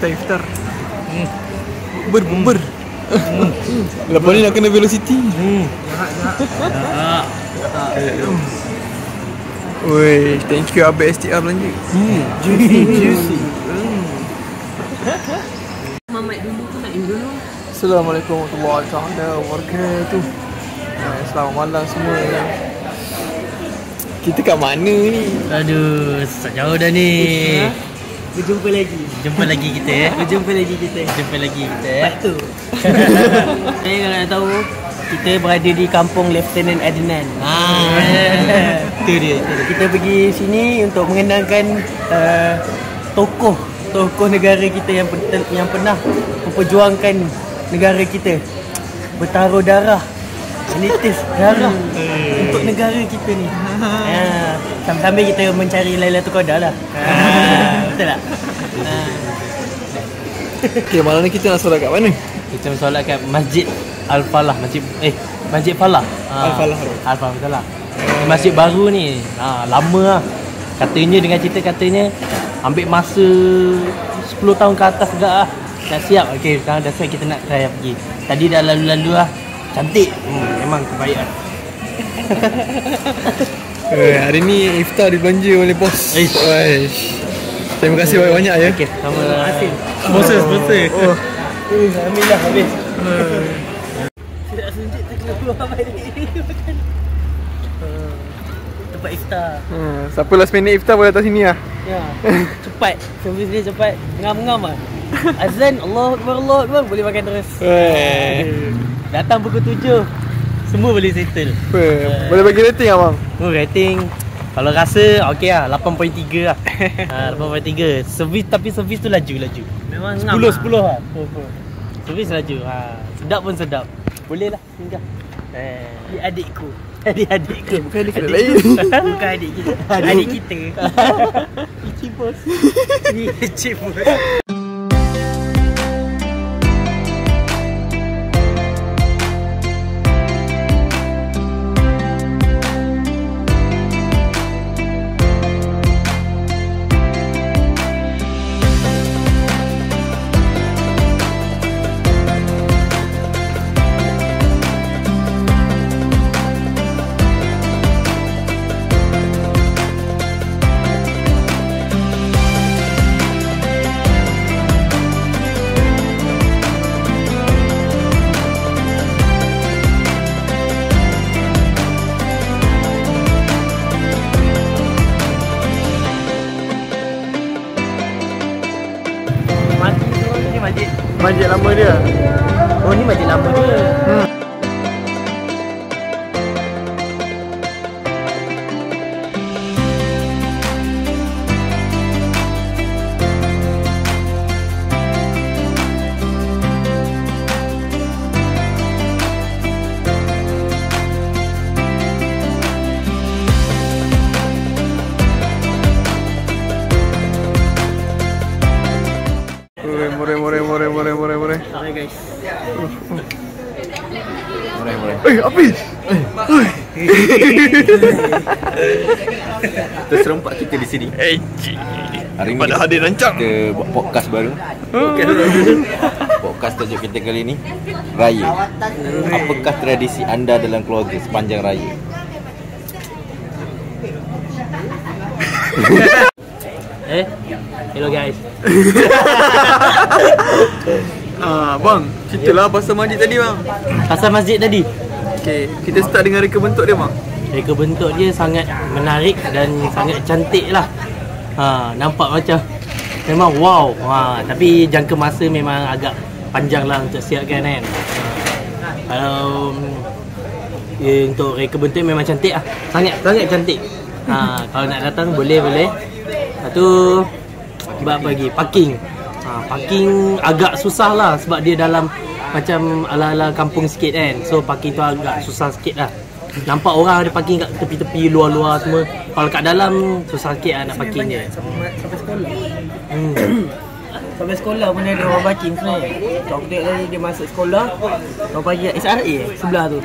Iftar. Bumber. Lepas ni nak kena velocity. Woi, thank you Abang STR belanja. Juicy. Mamat dulu tu nak dulu. Assalamualaikum warahmatullahi wabarakatuh. Selamat malam semua. Kita kat mana ni? Aduh, jauh dah ni. Berjumpa lagi. Jumpa lagi kita ya. Berjumpa lagi kita. Jumpa lagi kita ya. Part tu. Saya kalau nak tahu, kita berada di kampung Lieutenant Adnan. Itu dia. Kita pergi sini untuk mengenangkan tokoh negara kita yang pernah memperjuangkan negara kita, bertaruh darah, menitis darah untuk negara kita ni. Sambil kita mencari Lailatul Qadar lah. Betul tak? Okay, malam ni kita nak solat kat mana? Kita solat kat Masjid Al-Falah. Masjid Falah. Al-Falah. Al-Falah betul lah. Masjid baru ni. Lama lah. Katanya ambil masa 10 tahun ke atas juga lah. Dah siap. Okay, sekarang dah siap, kita nak try pergi. Tadi dah lalu-lalu lah. Cantik. Memang terbaik lah. Hari ni iftar dibelanja oleh bos. Terima kasih banyak-banyak ya. Okay, terima kasih. Sponsor. Alhamdulillah habis. Tidak sunjit tak kena keluar balik. Tempat iftar. Siapa last minute iftar boleh datang sini lah. Ya. Cepat. Servis dia cepat. Ngam-ngam lah. Azan, Allah Akbar, boleh makan terus. Datang pukul 7. Semua boleh settle. Boleh bagi rating abang? Rating kalau rasa okey lah, 8.3 lah. 8.3. Servis tu laju. Memang 10 ngam. 10 lah. Servis laju. Sedap pun sedap. Boleh lah singgah. Dia adikku. Bukan adik kita lain. Bukan adik kita. Adik kita. Ichi bos. Cik bos. Masjid lama dia. Oh, ni masjid lama dia. Murah. Alright guys. Murah. Habis. Terserempak kita di sini. Hari ni Pada hadir rancang. kita buat podcast baru. Podcast tajuk kita kali ni Raya. Apakah tradisi anda dalam keluarga sepanjang raya? Hello guys. Bang, ceritalah pasal masjid tadi bang. Pasal masjid tadi. Okay, kita start dengan reka bentuk dia bang. Reka bentuk dia sangat menarik dan sangat cantik lah. Nampak macam memang wow. Tapi jangka masa memang agak panjang lah untuk siapkan kan. Kalau untuk reka bentuk memang cantik lah. Sangat cantik. Kalau nak datang boleh. Lepas tu buat apa lagi? Parking. Parking agak susah lah sebab dia dalam macam ala-ala kampung sikit kan. So parking tu agak susah sikit lah. Nampak orang ada parking kat tepi-tepi luar-luar semua. Kalau kat dalam susah sikit lah nak parking dia. Sampai sekolah. Sampai sekolah pun ada orang parking sebenarnya. Kalau tengok tadi dia masuk sekolah, orang parking SRA sebelah tu.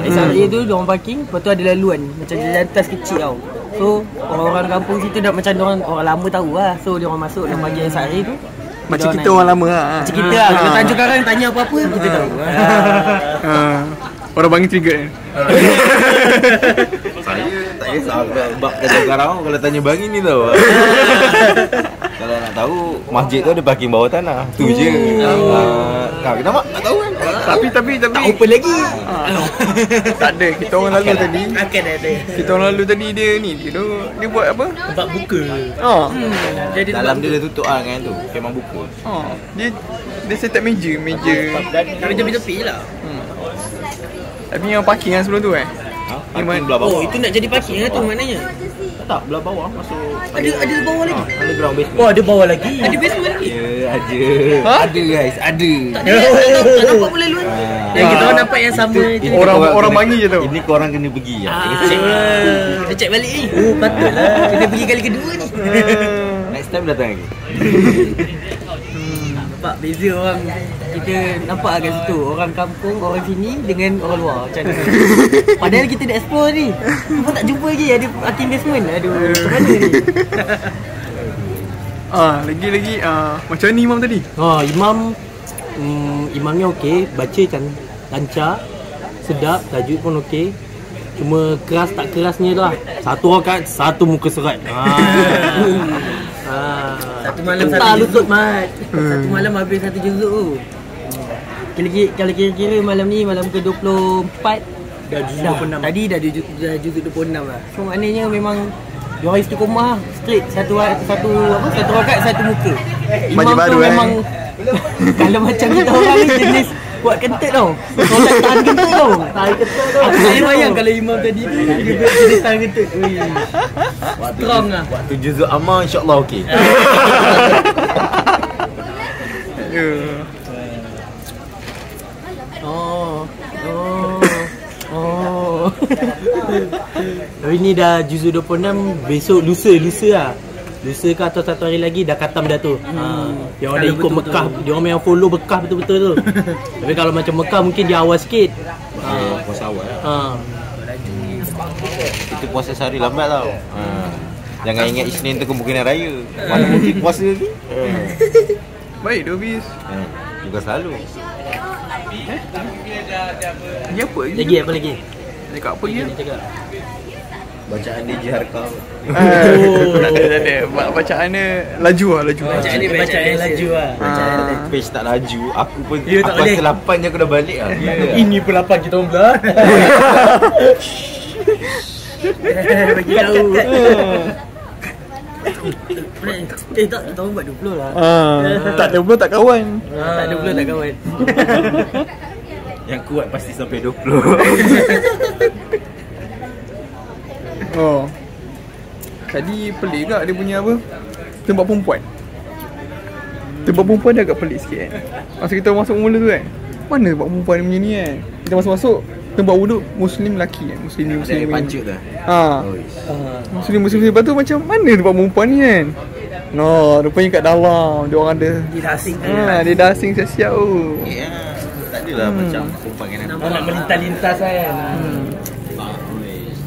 SRA tu dia orang parking, lepas tu ada laluan macam jalan atas kecil tau. So orang-orang kampung situ dah macam orang lama tahu lah. So dia orang masuk dalam pagi sehari tu Macam kita orang lama lah. macam kita lah. Kalau Tanjung Karang tanya apa-apa kita tahu. Orang Bangi trigger ni. Saya tak kisah bab Tanjung Karang kalau tanya Bangi ni tau. Kalau nak tahu masjid tu ada parking bawah tanah. Tu je. Kenapa tak tahu kan? Tapi Tak open lagi. tak ada. Kita orang lalu tadi. Akan ada. Kita orang lalu tadi dia buat apa? Tempat buka. Jadi Dalam dia dah tutup lah kan tu. Memang buku. Dia set up meja. Tapi tepi-tepi je lah. Tapi yang parking kan sebelum tu kan. Parking belah bawah. Oh, itu nak jadi parking lah tu maknanya. Tak, belah bawah masuk. Ada bawah lagi. Ada ground basement. Oh, ada bawah lagi. Ada basement lagi. Ya, ada. Ada guys, ada. Tak nampak boleh luar. Yang kita orang nampak yang sama je. Orang Bangi je tu. Ini korang kena pergi ya. Check lah. Kita check balik ni. Oh, patutlah. Kita pergi kali kedua ni. Next time datang lagi. Nampak beza orang. Kita nampak kat situ orang kampung, orang sini dengan orang luar macam mana. Padahal kita dah explore ni. Cuma tak jumpa lagi ada parking basement. Aduh, macam mana ni? Lagi macam ni imam tadi. Imamnya okey, baca lancar, sedap, tajwid pun okey. Cuma keras tak kerasnya tu lah. Satu rakaat, satu muka surat. Satu malam Kental satu lutut juzuk mat. Satu malam habis satu juzuk tu. Kalau kira-kira malam ni malam ke-24 Dah juzuk 26. Tadi dah juzuk 26 lah. So maknanya memang diorang istiqomah straight satu rakaat satu muka. Imam Masjid tu baru, memang kalau macam kita orang ni jenis buat kentut tau. Solat tahan kentut tau. Aku tak bayang kalau imam tadi tu dia buat jenis tahan kentut. Strong lah. Waktu juzuk amal insya-Allah okey. Hari ni dah juzuk 26, besok lusa lah. Lusa ke atau satu hari lagi dah khatam dah tu. Dia orang dah ikut Mekah, dia orang yang follow Mekah betul-betul tu. Tapi kalau macam Mekah mungkin dia awal sikit. Puasa awal. Itu puasa sehari lambat tau. Jangan ingat Isnin tu kemungkinan raya. Mana mungkin puasa lagi? Baik tu habis. Juga selalu. Dia apa lagi? Lagi apa lagi? Cakap apa lagi? Dia cakap. Bacaan dia Jiharkah. Tak ada. Bacaan dia laju. Bacaan dia bacaan laju lah. Page tak laju. Aku pun Ya, tak aku boleh. rasa 8 je aku dah balik lah. Ini pun 8 kita orang belah. Bagi tahu. Tak tahu buat 20 lah. Tak ada pula tak kawan. Tak 20 tak kawan. Yang kuat pasti sampai 20. Tadi pelik tak dia punya apa? Tempat perempuan. Tempat perempuan dia agak pelik sikit kan. Masa kita masuk mula tu kan. Mana tempat perempuan dia punya ni kan. Kita masuk tempat wuduk Muslim lelaki kan. Muslim. Ada pancut dah. Muslim. Lepas tu macam mana tempat perempuan ni kan. No, rupanya kat dalam dia orang ada. Dia dah asing. Dia dah asing siap-siap tu. Ya. Tak adalah macam perempuan kan. Nak melintas-lintas kan.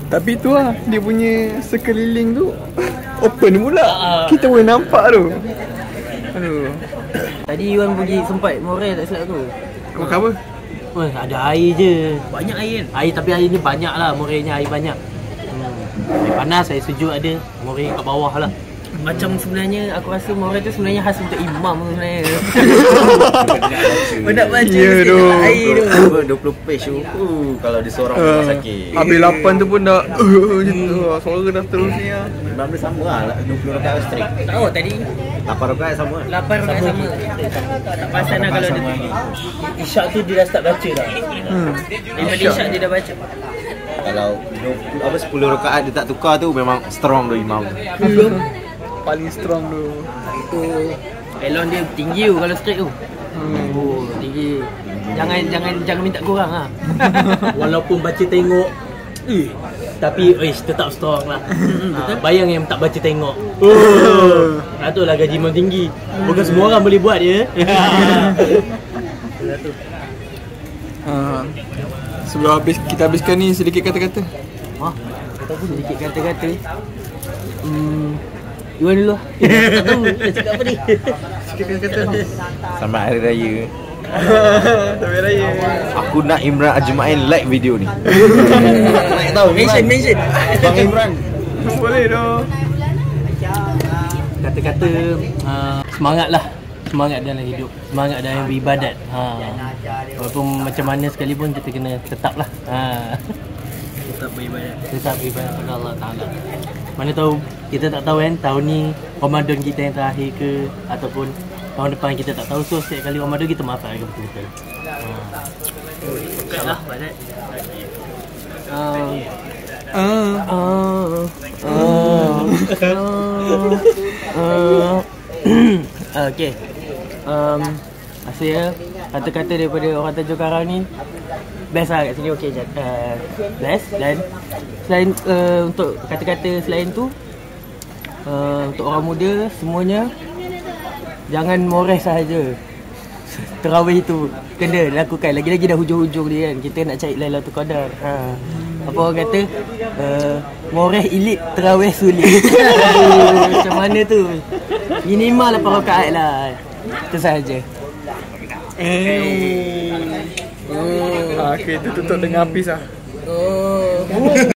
Tapi tu lah, dia punya sekeliling tu open pula. Kita boleh nampak tu. Aduh. Tadi Iwan pergi sempat Morel tak silap tu. Makan apa? Wah, ada air je. Banyak air. Air tapi air ni banyak lah, Morelnya air banyak. Air panas, air sejuk ada. Morel kat bawah lah. Macam sebenarnya aku rasa Morel tu sebenarnya khas untuk imam sebenarnya. Nak baca Ya, mesti doh. dapat air tu. 20 page tu. Kalau dia seorang pun sakit. Habis 8 tu pun dah suara dah terus ni lah. Memang dia sama lah 20 rakaat straight. Oh tadi 8 rakaat sama. 8 rakaat sama. Tak pasal lah kalau dia Isyak tu dia dah start baca dah. daripada isyak dia dah baca. Kalau 10 rakaat dia tak tukar tu memang strong tu imam. Paling strong tu. Itu elon dia tinggi tu kalau straight tu. Oh, tinggi. Jangan minta kurang ah. Walaupun baca tengok tapi tetap strong lah. Bayang yang tak baca tengok. Itulah gaji memang tinggi. Bukan semua orang boleh buat dia. Sebelum kita habiskan ni sedikit kata-kata. Sedikit kata-kata. Iwan dulu lah. Tak tahu nak cakap apa ni. Kata Selamat Hari Raya. Sampai raya. Aku nak Imran Ajmain like video ni. Nak tahu mention. Bang Imran. Boleh dong. Kata-kata semangat lah. Semangat dalam hidup, semangat dalam beribadat. Walaupun macam mana sekalipun kita kena tetap lah. Tetap beribadat. Tetap beribadat pada Allah Ta'ala. Mana tahu, kita tak tahu kan tahun ni Ramadan kita yang terakhir ke, ataupun tahun depan kita tak tahu. So setiap kali Ramadan kita maafkan betul-betul. InsyaAllah badat. Okay. Saya kata-kata daripada orang Tanjung Karang ni best lah kat sini. Okay, best. Dan selain untuk kata-kata selain tu, untuk orang muda semuanya, jangan moreh sahaja. Tarawih tu kena lakukan. Lagi-lagi dah hujung-hujung dia kan, kita nak cari Lailatul Qadar. Apa orang kata, moreh ilit, tarawih sulit. Macam mana tu? Minimal 8 rakaat lah. Itu sahaja. Okay, tu tutup dengan habis lah.